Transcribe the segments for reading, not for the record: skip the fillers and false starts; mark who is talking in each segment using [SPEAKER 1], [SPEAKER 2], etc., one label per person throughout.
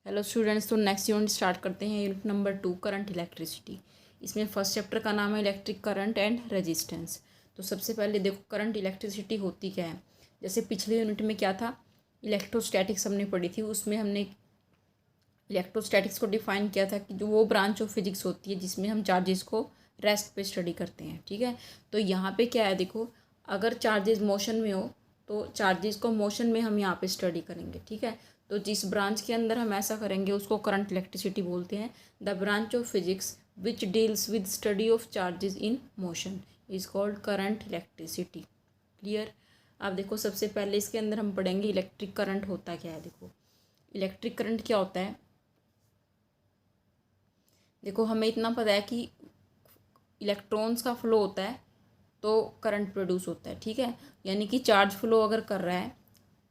[SPEAKER 1] Hello students, तो next unit start करते हैं। Unit number 2, current electricity. इसमें फर्स्ट चैप्टर का नाम है इलेक्ट्रिक करंट एंड रेजिस्टेंस। तो सबसे पहले देखो करंट इलेक्ट्रिसिटी होती क्या है। जैसे पिछले यूनिट में क्या था, इलेक्ट्रोस्टैटिक्स हमने पढ़ी थी। उसमें हमने इलेक्ट्रोस्टैटिक्स को डिफाइन किया था कि जो वो ब्रांच ऑफ फिजिक्स होती है जिसमें हम चार्जेस को रेस्ट पे स्टडी करते हैं। ठीक है, तो यहाँ पे क्या है, देखो अगर चार्जेस मोशन में हो तो चार्जेस को मोशन में हम यहाँ पे स्टडी करेंगे। ठीक है, तो जिस ब्रांच के अंदर हम ऐसा करेंगे उसको करंट इलेक्ट्रिसिटी बोलते हैं। The branch of physics which deals with study of charges in motion is called current electricity. Clear. अब देखो सबसे पहले इसके अंदर हम पढ़ेंगे इलेक्ट्रिक करंट होता क्या है। देखो इलेक्ट्रिक करंट क्या होता है। देखो हमें इतना पता है कि इलेक्ट्रॉन्स का फ्लो होता है तो करंट प्रोड्यूस होता है। ठीक है, यानी कि चार्ज फ्लो अगर कर रहा है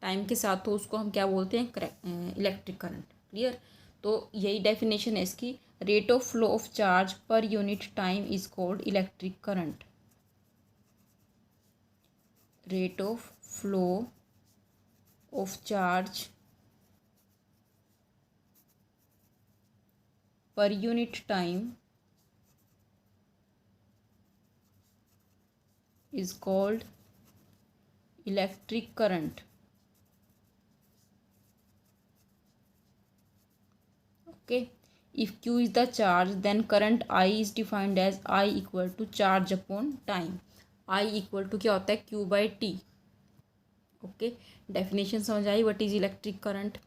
[SPEAKER 1] टाइम के साथ तो उसको हम क्या बोलते हैं, इलेक्ट्रिक करंट। क्लियर। तो यही डेफिनेशन है इसकी। Rate of flow of charge per unit time is called electric current. Rate of flow of charge per unit time is called electric current. Okay, if q is the charge then current I is defined as I equal to charge upon time. I equal to क्या होता है, q by t. Okay, definition समझ आई। What is electric current.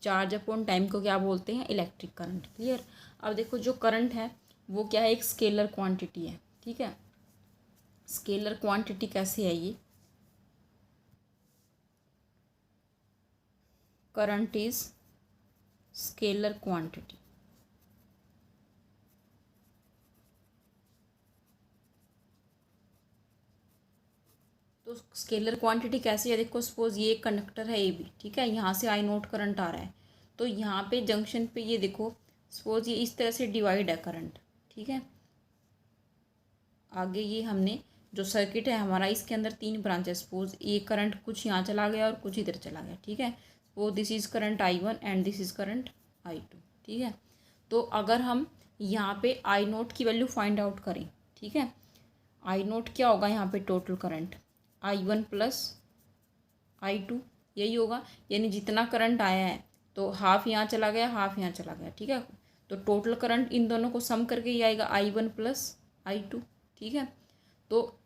[SPEAKER 1] Charge upon time को क्या बोलते हैं, electric current. Clear. अब देखो जो करंट है वो क्या है, एक स्केलर क्वांटिटी है। ठीक है, स्केलर क्वांटिटी कैसे है ये, करंट इज स्केलर क्वांटिटी। तो स्केलर क्वांटिटी कैसे है, देखो सपोज ये एक कंडक्टर है ए बी। ठीक है, यहाँ से आई नोट करंट आ रहा है तो यहाँ पे जंक्शन पे ये देखो सपोज ये इस तरह से डिवाइड है करंट। ठीक है, आगे ये हमने जो सर्किट है हमारा इसके अंदर तीन ब्रांच है। सपोज ये करंट कुछ यहाँ चला गया और कुछ इधर चला गया। ठीक है, suppose this is current I1 and this is current I2। ठीक है, तो अगर हम यहाँ पे आई नोट की वैल्यू फाइंड आउट करें, ठीक है, आई नोट क्या होगा यहाँ पे, total current I1 plus I2 यही होगा। यानी जितना करंट आया है तो हाफ यहाँ चला गया, हाफ यहाँ चला गया। ठीक है, तो टोटल करंट इन दोनों को सम करके ही आएगा I1 प्लस I2। ठीक है, तो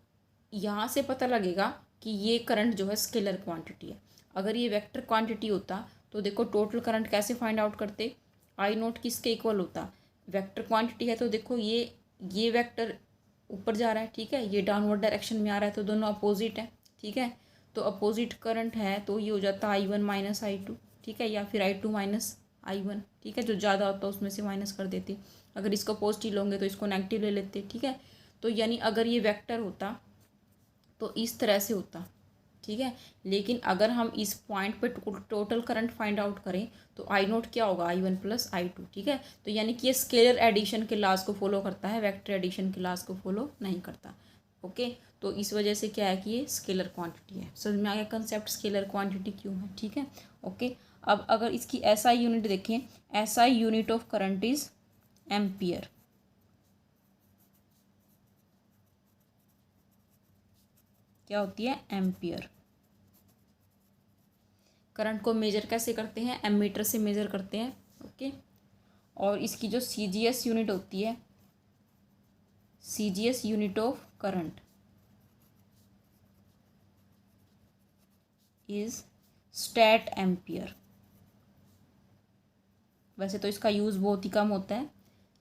[SPEAKER 1] यहाँ से पता लगेगा कि ये करंट जो है स्केलर क्वांटिटी है। अगर ये वेक्टर क्वांटिटी होता तो देखो टोटल करंट कैसे फाइंड आउट करते, आई नोट किसके इक्वल होता, वेक्टर क्वांटिटी है तो देखो ये वेक्टर ऊपर जा रहा है। ठीक है, ये डाउनवर्ड डायरेक्शन में आ रहा है तो दोनों अपोजिट है। ठीक है, तो अपोजिट करंट है तो ये हो जाता है I1 माइनस I2। ठीक है, या फिर I2 माइनस I1। ठीक है, जो ज़्यादा होता है उसमें से माइनस कर देते। अगर इसको पॉजिटिव लोगे तो इसको नेगेटिव ले लेते। ठीक है, तो यानी अगर ये वेक्टर होता तो इस तरह से होता। ठीक है, लेकिन अगर हम इस पॉइंट पे टोटल करंट फाइंड आउट करें तो आई नोट क्या होगा, I1 प्लस I2। ठीक है, तो यानी कि ये स्केलर एडिशन के लॉज को फॉलो करता है, वेक्टर एडिशन के लॉज को फॉलो नहीं करता। ओके, तो इस वजह से क्या है कि ये स्केलर क्वांटिटी है। समझ में आ गया कंसेप्ट, स्केलर क्वांटिटी क्यों है। ठीक है, ओके। अब अगर इसकी SI यूनिट देखें, SI unit of current is ampere. क्या होती है, एम्पियर। करंट को मेजर कैसे करते हैं, एमीटर से मेजर करते हैं। ओके, और इसकी जो CGS यूनिट होती है, CGS unit of current is stat ampere. वैसे तो इसका यूज़ बहुत ही कम होता है,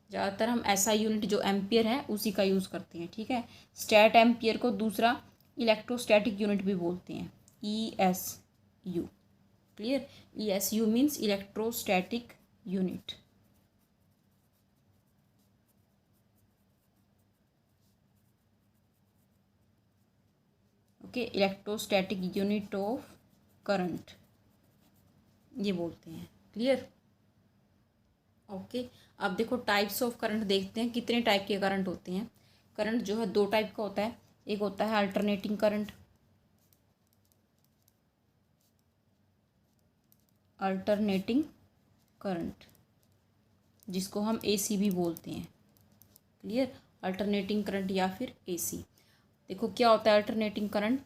[SPEAKER 1] ज़्यादातर हम SI यूनिट जो एम्पियर है उसी का यूज़ करते हैं। ठीक है, स्टैट एम्पियर को दूसरा इलेक्ट्रोस्टैटिक यूनिट भी बोलते हैं, ESU। Clear, ESU means electrostatic unit. Okay, electrostatic unit of current ये बोलते हैं। Clear, okay. अब देखो टाइप्स ऑफ करंट देखते हैं, कितने टाइप के करंट होते हैं। करंट जो है दो टाइप का होता है, एक होता है अल्टरनेटिंग करंट, अल्टरनेटिंग करंट, जिसको हम एसी भी बोलते हैं। क्लियर? अल्टरनेटिंग करंट या फिर एसी। देखो क्या होता है अल्टरनेटिंग करंट,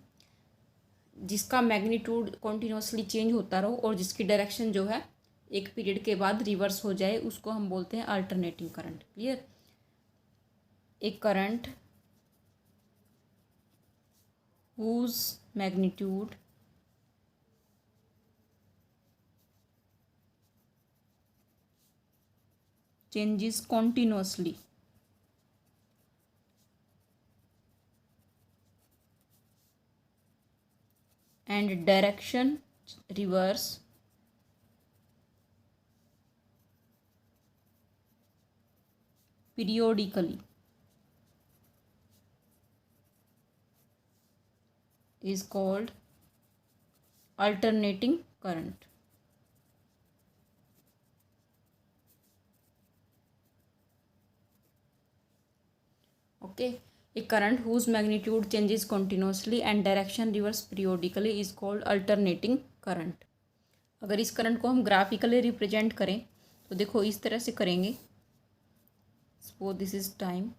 [SPEAKER 1] जिसका मैग्नीट्यूड कॉन्टिन्यूसली चेंज होता रहो और जिसकी डायरेक्शन जो है एक पीरियड के बाद रिवर्स हो जाए, उसको हम बोलते हैं अल्टरनेटिंग करंट। क्लियर? एक current whose magnitude changes continuously and direction reverse periodically is called alternating current. Okay, a current whose magnitude changes continuously and direction reverse periodically is called alternating current. अगर इस current को हम graphically represent करें तो देखो इस तरह से करेंगे। सपोज दिस इज टाइम,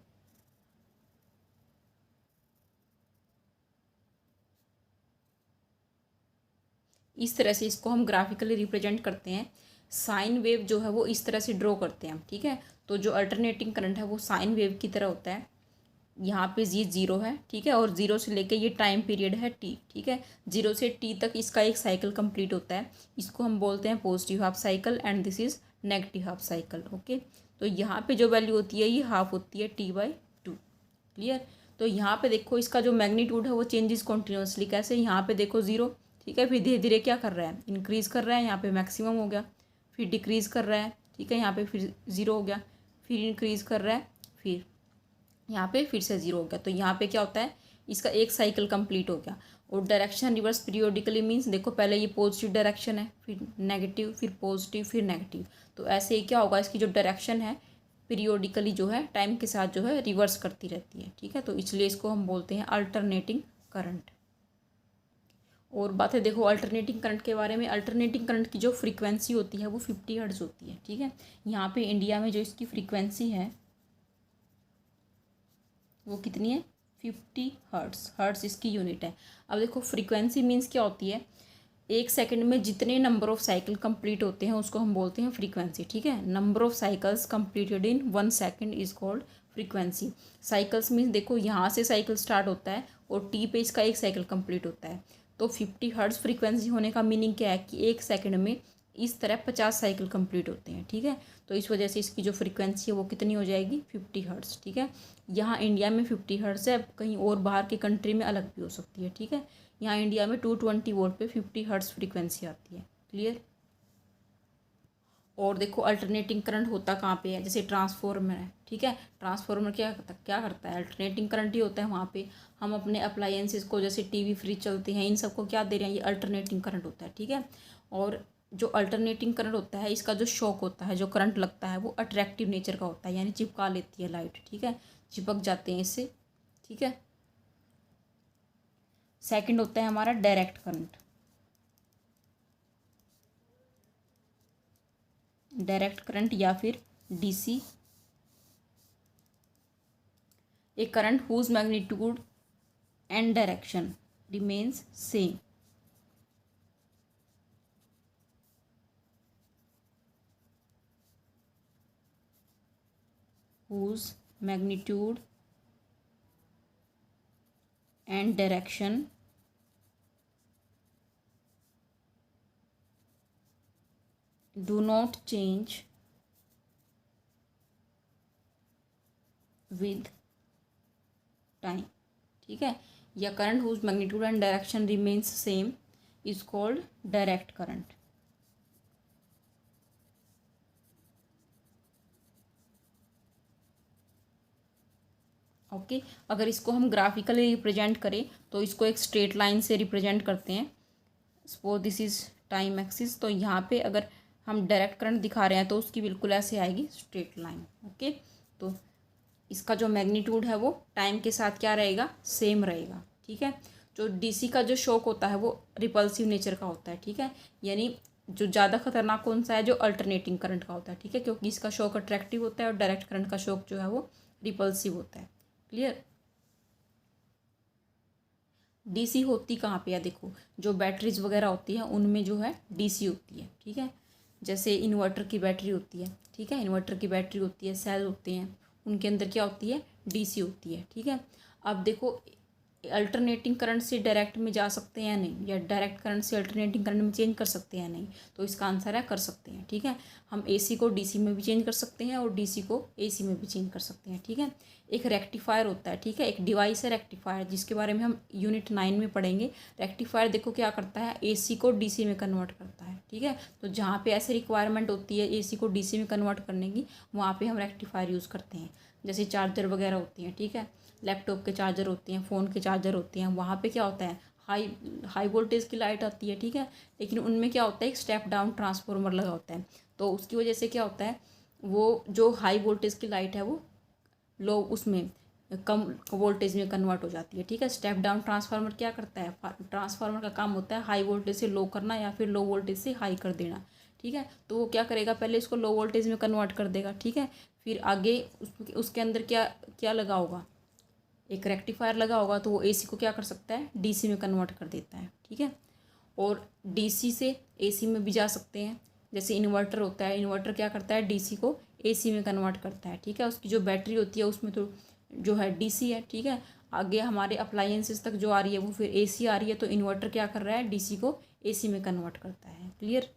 [SPEAKER 1] इस तरह से इसको हम ग्राफिकली रिप्रेजेंट करते हैं। साइन वेव जो है वो इस तरह से ड्रॉ करते हैं हम। ठीक है, तो जो अल्टरनेटिंग करंट है वो साइन वेव की तरह होता है। यहाँ पे ये जीरो है, ठीक है, और जीरो से लेके ये टाइम पीरियड है टी। ठीक है, जीरो से टी तक इसका एक साइकिल कंप्लीट होता है। इसको हम बोलते हैं positive half cycle and this is negative half cycle. Okay, तो यहाँ पे जो वैल्यू होती है ये हाफ होती है t/2। क्लियर? तो यहाँ पे देखो इसका जो मैग्नीट्यूड है वो चेंजेस कॉन्टिन्यूसली। कैसे? यहाँ पे देखो जीरो, ठीक है, फिर धीरे धीरे क्या कर रहा है, इंक्रीज़ कर रहा है, यहाँ पे मैक्सिमम हो गया, फिर डिक्रीज़ कर रहा है, ठीक है, यहाँ पे फिर ज़ीरो हो गया, फिर इंक्रीज़ कर रहा है, फिर यहाँ पे फिर से ज़ीरो हो गया। तो यहाँ पे क्या होता है, इसका एक साइकिल कंप्लीट हो गया। और डायरेक्शन रिवर्स पीरियोडिकली मीन्स देखो पहले ये पॉजिटिव डायरेक्शन है, फिर नेगेटिव, फिर पॉजिटिव, फिर नेगेटिव। तो ऐसे ही क्या होगा, इसकी जो डायरेक्शन है पीरियोडिकली जो है टाइम के साथ जो है रिवर्स करती रहती है। ठीक है, तो इसलिए इसको हम बोलते हैं अल्टरनेटिंग करंट। और बात है देखो अल्टरनेटिंग करंट के बारे में। अल्टरनेटिंग करंट की जो फ्रीक्वेंसी होती है वो 50 हर्ट्ज होती है। ठीक है, यहाँ पे इंडिया में जो इसकी फ्रीक्वेंसी है वो कितनी है, 50 हर्ट्ज। हर्ट्ज इसकी यूनिट है। अब देखो फ्रीक्वेंसी मीन्स क्या होती है, एक सेकंड में जितने नंबर ऑफ साइकिल कंप्लीट होते हैं उसको हम बोलते हैं फ्रीक्वेंसी। ठीक है, number of cycles completed in 1 second is called frequency. Cycles means देखो यहाँ से साइकिल स्टार्ट होता है और टी पे इसका एक साइकिल कंप्लीट होता है। तो 50 हर्ट्ज फ्रीक्वेंसी होने का मीनिंग क्या है कि एक सेकंड में इस तरह 50 साइकिल कंप्लीट होते हैं। ठीक है, तो इस वजह से इसकी जो फ्रीक्वेंसी है वो कितनी हो जाएगी, 50 हर्ट्ज। ठीक है, यहाँ इंडिया में 50 हर्ट्ज है, कहीं और बाहर के कंट्री में अलग भी हो सकती है। ठीक है, यहाँ इंडिया में 220 वोल्ट पे 50 हर्ट्ज फ्रीक्वेंसी आती है। क्लियर? और देखो अल्टरनेटिंग करंट होता कहाँ पे है, जैसे ट्रांसफॉर्मर है। ठीक है, ट्रांसफॉर्मर क्या करता है, अल्टरनेटिंग करंट ही होता है। वहाँ पे हम अपने अप्लायंसेस को, जैसे टीवी फ्रिज चलते हैं, इन सबको क्या दे रहे हैं, ये अल्टरनेटिंग करंट होता है। ठीक है, और जो अल्टरनेटिंग करंट होता है इसका जो शॉक होता है, जो करंट लगता है वो अट्रैक्टिव नेचर का होता है, यानी चिपका लेती है लाइट। ठीक है, चिपक जाते हैं इससे। ठीक है, सेकंड होता है हमारा डायरेक्ट करंट। डायरेक्ट करंट या फिर DC, a current whose magnitude and direction remains same. whose magnitude and direction do not change with time। ठीक है, या current whose magnitude and direction remains same is called direct current। Okay, अगर इसको हम graphically represent करें तो इसको एक स्ट्रेट लाइन से रिप्रेजेंट करते हैं। Suppose this is time axis, तो यहाँ पे अगर हम डायरेक्ट करंट दिखा रहे हैं तो उसकी बिल्कुल ऐसे आएगी स्ट्रेट लाइन। ओके, तो इसका जो मैग्नीट्यूड है वो टाइम के साथ क्या रहेगा, सेम रहेगा। ठीक है, जो डीसी का जो शॉक होता है वो रिपल्सिव नेचर का होता है। ठीक है, यानी जो ज़्यादा खतरनाक कौन सा है, जो अल्टरनेटिंग करंट का होता है, ठीक है, क्योंकि इसका शॉक अट्रैक्टिव होता है और डायरेक्ट करंट का शॉक जो है वो रिपल्सिव होता है। क्लियर। डीसी होती कहाँ पे है, देखो जो बैटरीज वगैरह होती है उनमें जो है डीसी होती है, ठीक है। जैसे इन्वर्टर की बैटरी होती है, ठीक है, इन्वर्टर की बैटरी होती है, सेल होते हैं, उनके अंदर क्या होती है, डीसी होती है, ठीक है। अब देखो अल्टरनेटिंग करंट से डायरेक्ट में जा सकते हैं या नहीं, या डायरेक्ट करंट से अल्टरनेटिंग करंट में चेंज कर सकते हैं या नहीं, तो इसका आंसर है कर सकते हैं, ठीक है। हम एसी को डीसी में भी चेंज कर सकते हैं और डीसी को एसी में भी चेंज कर सकते हैं, ठीक है। एक रेक्टिफायर होता है, ठीक है, एक डिवाइस है रेक्टिफायर, जिसके बारे में हम यूनिट 9 में पढ़ेंगे। रेक्टिफायर देखो क्या करता है, एसी को डीसी में कन्वर्ट करता है, ठीक है। तो जहाँ पे ऐसे रिक्वायरमेंट होती है एसी को डीसी में कन्वर्ट करने की, वहाँ पे हम रेक्टिफायर यूज़ करते हैं। जैसे चार्जर वगैरह होती हैं, ठीक है, लैपटॉप के चार्जर होते हैं, फ़ोन के चार्जर होते हैं, वहाँ पे क्या होता है, हाई वोल्टेज की लाइट आती है, ठीक है, लेकिन उनमें क्या होता है, एक स्टेप डाउन ट्रांसफार्मर लगा होता है, तो उसकी वजह से क्या होता है, वो जो हाई वोल्टेज की लाइट है वो लो उसमें कम वोल्टेज में कन्वर्ट हो जाती है, ठीक है। स्टेप डाउन ट्रांसफार्मर क्या करता है, ट्रांसफार्मर का काम होता है हाई वोल्टेज से लो करना या फिर लो वोल्टेज से हाई कर देना, ठीक है। तो वो क्या करेगा, पहले इसको लो वोल्टेज में कन्वर्ट कर देगा, ठीक है, फिर आगे उसके अंदर क्या क्या लगा होगा, एक रेक्टिफायर लगा होगा, तो वो एसी को क्या कर सकता है, डीसी में कन्वर्ट कर देता है, ठीक है। और डीसी से एसी में भी जा सकते हैं। जैसे इन्वर्टर होता है, इन्वर्टर क्या करता है, डीसी को एसी में कन्वर्ट करता है, ठीक है। उसकी जो बैटरी होती है उसमें तो जो है डीसी है, ठीक है। आगे हमारे अप्लायंसेस तक जो आ रही है वो फिर एसी आ रही है, तो इन्वर्टर क्या कर रहा है, डीसी को एसी में कन्वर्ट करता है। क्लियर।